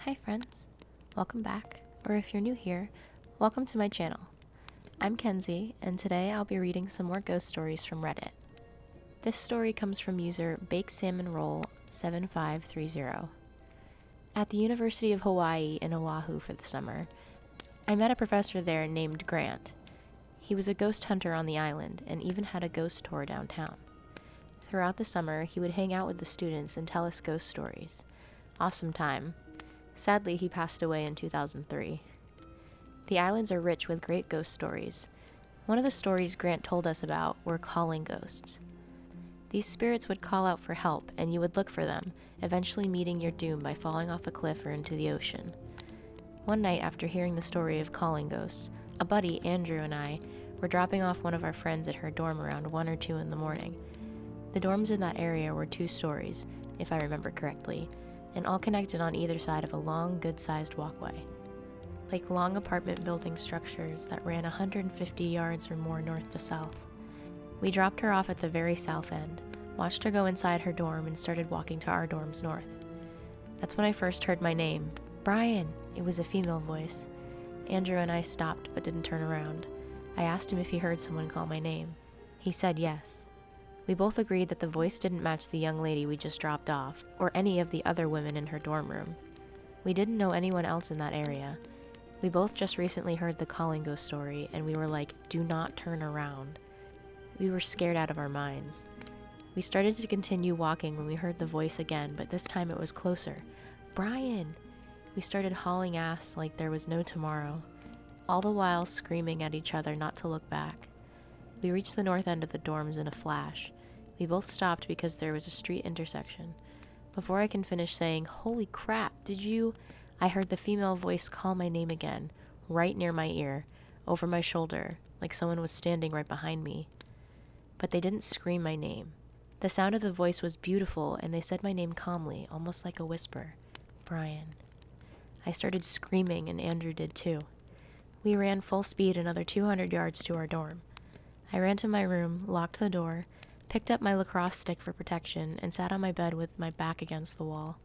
Hi friends, welcome back, or if you're new here, welcome to my channel. I'm Kenzie, and today I'll be reading some more ghost stories from Reddit. This story comes from user BakedSalmonRoll7530. At the University of Hawaii in Oahu for the summer, I met a professor there named Grant. He was a ghost hunter on the island and even had a ghost tour downtown. Throughout the summer, he would hang out with the students and tell us ghost stories. Awesome time. Sadly, he passed away in 2003. The islands are rich with great ghost stories. One of the stories Grant told us about were calling ghosts. These spirits would call out for help, and you would look for them, eventually meeting your doom by falling off a cliff or into the ocean. One night after hearing the story of calling ghosts, a buddy, Andrew, and I were dropping off one of our friends at her dorm around 1 or 2 in the morning. The dorms in that area were 2 stories, if I remember correctly, and all connected on either side of a long, good-sized walkway. Like long apartment building structures that ran 150 yards or more north to south. We dropped her off at the very south end, watched her go inside her dorm, and started walking to our dorms north. That's when I first heard my name. Brian! It was a female voice. Andrew and I stopped but didn't turn around. I asked him if he heard someone call my name. He said yes. We both agreed that the voice didn't match the young lady we just dropped off, or any of the other women in her dorm room. We didn't know anyone else in that area. We both just recently heard the calling ghost story, and we were like, do not turn around. We were scared out of our minds. We started to continue walking when we heard the voice again, but this time it was closer. Brian! We started hauling ass like there was no tomorrow, all the while screaming at each other not to look back. We reached the north end of the dorms in a flash. We both stopped because there was a street intersection. Before I can finish saying, holy crap, did you? I heard the female voice call my name again, right near my ear, over my shoulder, like someone was standing right behind me. But they didn't scream my name. The sound of the voice was beautiful, and they said my name calmly, almost like a whisper. Brian. I started screaming, and Andrew did too. We ran full speed another 200 yards to our dorm. I ran to my room, locked the door, picked up my lacrosse stick for protection, and sat on my bed with my back against the wall.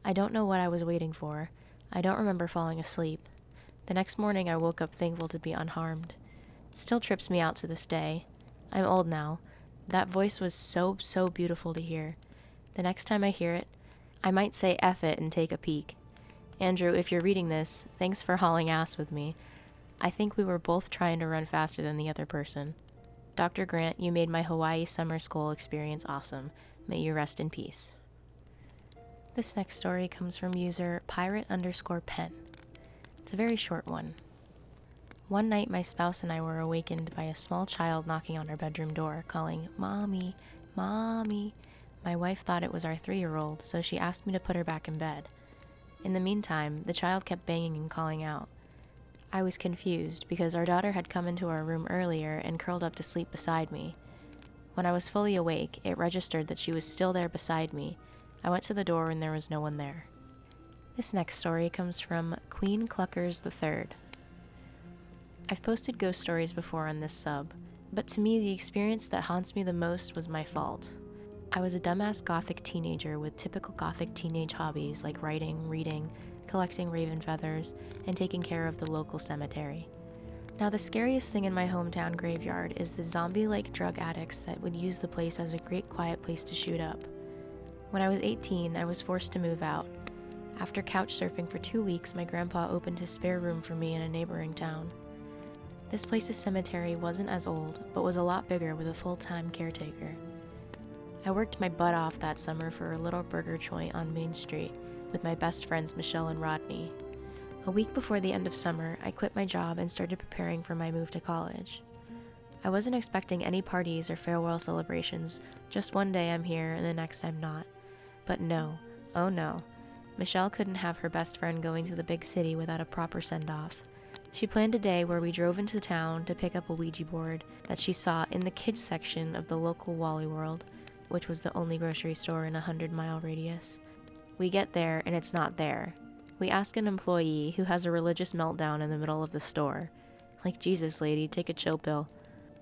I don't know what I was waiting for. I don't remember falling asleep. The next morning I woke up thankful to be unharmed. Still trips me out to this day. I'm old now. That voice was so beautiful to hear. The next time I hear it, I might say F it and take a peek. Andrew, if you're reading this, thanks for hauling ass with me. I think we were both trying to run faster than the other person. Dr. Grant, you made my Hawaii summer school experience awesome. May you rest in peace. This next story comes from user pirate_pen. It's a very short one. One night, my spouse and I were awakened by a small child knocking on our bedroom door, calling, Mommy, Mommy. My wife thought it was our 3-year-old, so she asked me to put her back in bed. In the meantime, the child kept banging and calling out. I was confused because our daughter had come into our room earlier and curled up to sleep beside me. When I was fully awake, it registered that she was still there beside me. I went to the door and there was no one there. This next story comes from Queen Cluckers III. I've posted ghost stories before on this sub, but to me the experience that haunts me the most was my fault. I was a dumbass gothic teenager with typical gothic teenage hobbies like writing, reading, collecting raven feathers, and taking care of the local cemetery. Now the scariest thing in my hometown graveyard is the zombie-like drug addicts that would use the place as a great quiet place to shoot up. When I was 18, I was forced to move out. After couch surfing for 2 weeks, my grandpa opened his spare room for me in a neighboring town. This place's cemetery wasn't as old, but was a lot bigger with a full-time caretaker. I worked my butt off that summer for a little burger joint on Main Street with my best friends Michelle and Rodney. A week before the end of summer, I quit my job and started preparing for my move to college. I wasn't expecting any parties or farewell celebrations, just one day I'm here and the next I'm not. But no, oh no, Michelle couldn't have her best friend going to the big city without a proper send-off. She planned a day where we drove into town to pick up a Ouija board that she saw in the kids section of the local Wally World, which was the only grocery store in a 100-mile radius. We get there and it's not there. We ask an employee who has a religious meltdown in the middle of the store. Like, Jesus lady, take a chill pill.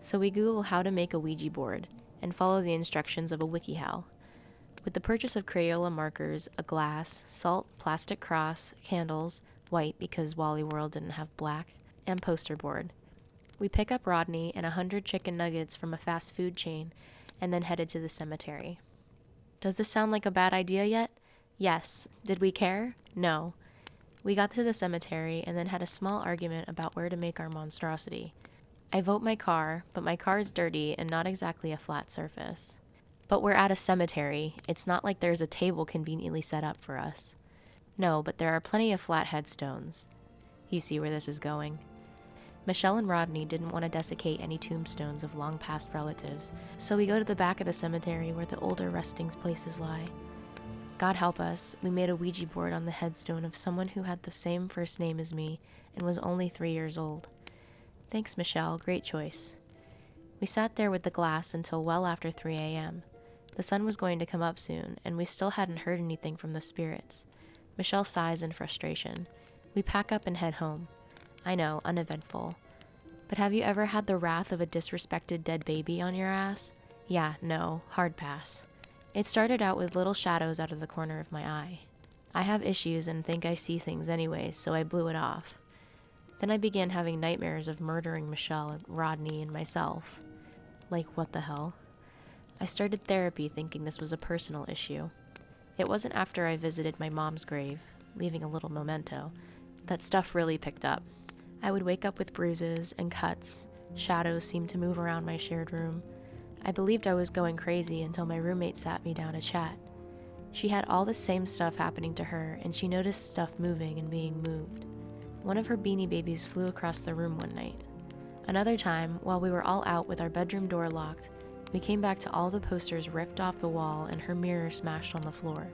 So we Google how to make a Ouija board and follow the instructions of a WikiHow. With the purchase of Crayola markers, a glass, salt, plastic cross, candles, white because Wally World didn't have black, and poster board, we pick up Rodney and 100 chicken nuggets from a fast food chain and then headed to the cemetery. Does this sound like a bad idea yet? Yes. Did we care? No. We got to the cemetery and then had a small argument about where to make our monstrosity. I vote my car, but my car is dirty and not exactly a flat surface. But we're at a cemetery. It's not like there's a table conveniently set up for us. No, but there are plenty of flat headstones. You see where this is going. Michelle and Rodney didn't want to desiccate any tombstones of long-past relatives, so we go to the back of the cemetery where the older resting places lie. God help us, we made a Ouija board on the headstone of someone who had the same first name as me and was only 3 years old. Thanks, Michelle. Great choice. We sat there with the glass until well after 3 a.m. The sun was going to come up soon, and we still hadn't heard anything from the spirits. Michelle sighs in frustration. We pack up and head home. I know, uneventful. But have you ever had the wrath of a disrespected dead baby on your ass? Yeah, no, hard pass. It started out with little shadows out of the corner of my eye. I have issues and think I see things anyways, so I blew it off. Then I began having nightmares of murdering Michelle, Rodney, and myself. Like, what the hell? I started therapy thinking this was a personal issue. It wasn't after I visited my mom's grave, leaving a little memento, that stuff really picked up. I would wake up with bruises and cuts. Shadows seemed to move around my shared room. I believed I was going crazy until my roommate sat me down to chat. She had all the same stuff happening to her, and she noticed stuff moving and being moved. One of her Beanie Babies flew across the room one night. Another time, while we were all out with our bedroom door locked, we came back to all the posters ripped off the wall and her mirror smashed on the floor.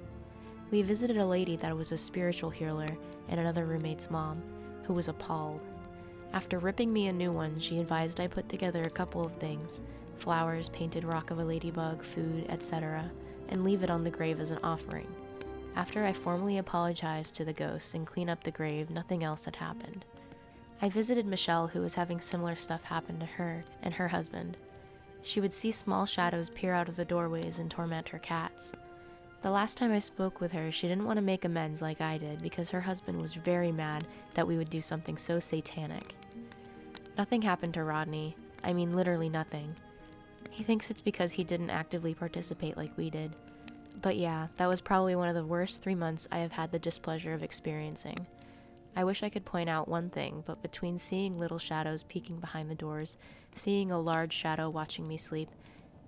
We visited a lady that was a spiritual healer and another roommate's mom, who was appalled. After ripping me a new one, she advised I put together a couple of things, flowers, painted rock of a ladybug, food, etc., and leave it on the grave as an offering. After I formally apologized to the ghosts and cleaned up the grave, nothing else had happened. I visited Michelle, who was having similar stuff happen to her and her husband. She would see small shadows peer out of the doorways and torment her cats. The last time I spoke with her, she didn't want to make amends like I did because her husband was very mad that we would do something so satanic. Nothing happened to Rodney. I mean, literally nothing. He thinks it's because he didn't actively participate like we did. But yeah, that was probably one of the worst 3 months I have had the displeasure of experiencing. I wish I could point out one thing, but between seeing little shadows peeking behind the doors, seeing a large shadow watching me sleep,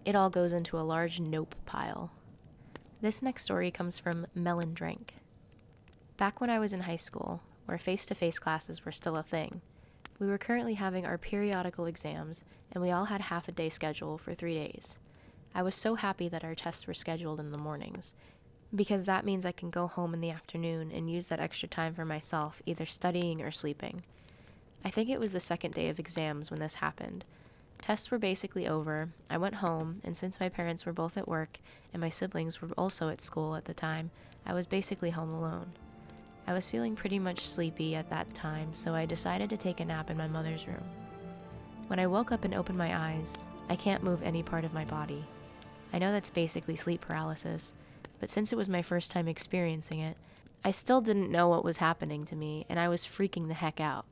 it all goes into a large nope pile. This next story comes from Melon Drink. Back when I was in high school, where face-to-face classes were still a thing, we were currently having our periodical exams, and we all had half a day schedule for 3 days. I was so happy that our tests were scheduled in the mornings, because that means I can go home in the afternoon and use that extra time for myself, either studying or sleeping. I think it was the second day of exams when this happened. Tests were basically over, I went home, and since my parents were both at work and my siblings were also at school at the time, I was basically home alone. I was feeling pretty much sleepy at that time, so I decided to take a nap in my mother's room. When I woke up and opened my eyes, I can't move any part of my body. I know that's basically sleep paralysis, but since it was my first time experiencing it, I still didn't know what was happening to me, and I was freaking the heck out.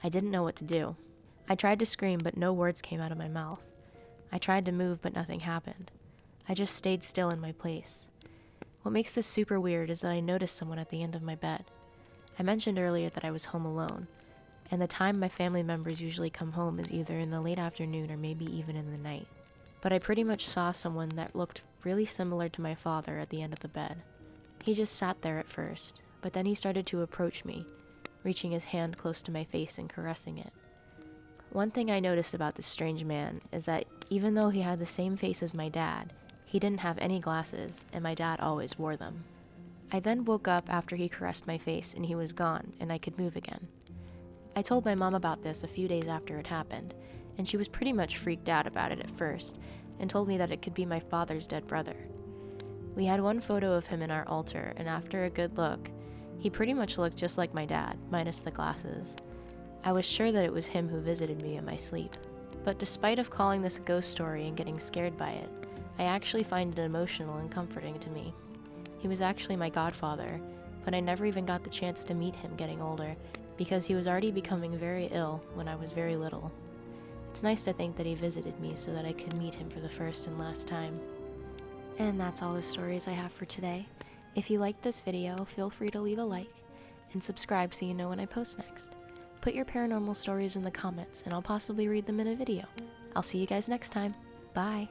I didn't know what to do. I tried to scream, but no words came out of my mouth. I tried to move, but nothing happened. I just stayed still in my place. What makes this super weird is that I noticed someone at the end of my bed. I mentioned earlier that I was home alone, and the time my family members usually come home is either in the late afternoon or maybe even in the night. But I pretty much saw someone that looked really similar to my father at the end of the bed. He just sat there at first, but then he started to approach me, reaching his hand close to my face and caressing it. One thing I noticed about this strange man is that even though he had the same face as my dad, he didn't have any glasses, and my dad always wore them. I then woke up after he caressed my face and he was gone, and I could move again. I told my mom about this a few days after it happened, and she was pretty much freaked out about it at first, and told me that it could be my father's dead brother. We had one photo of him in our altar, and after a good look, he pretty much looked just like my dad, minus the glasses. I was sure that it was him who visited me in my sleep. But despite of calling this a ghost story and getting scared by it, I actually find it emotional and comforting to me. He was actually my godfather, but I never even got the chance to meet him getting older because he was already becoming very ill when I was very little. It's nice to think that he visited me so that I could meet him for the first and last time. And that's all the stories I have for today. If you liked this video, feel free to leave a like and subscribe so you know when I post next. Put your paranormal stories in the comments and I'll possibly read them in a video. I'll see you guys next time. Bye!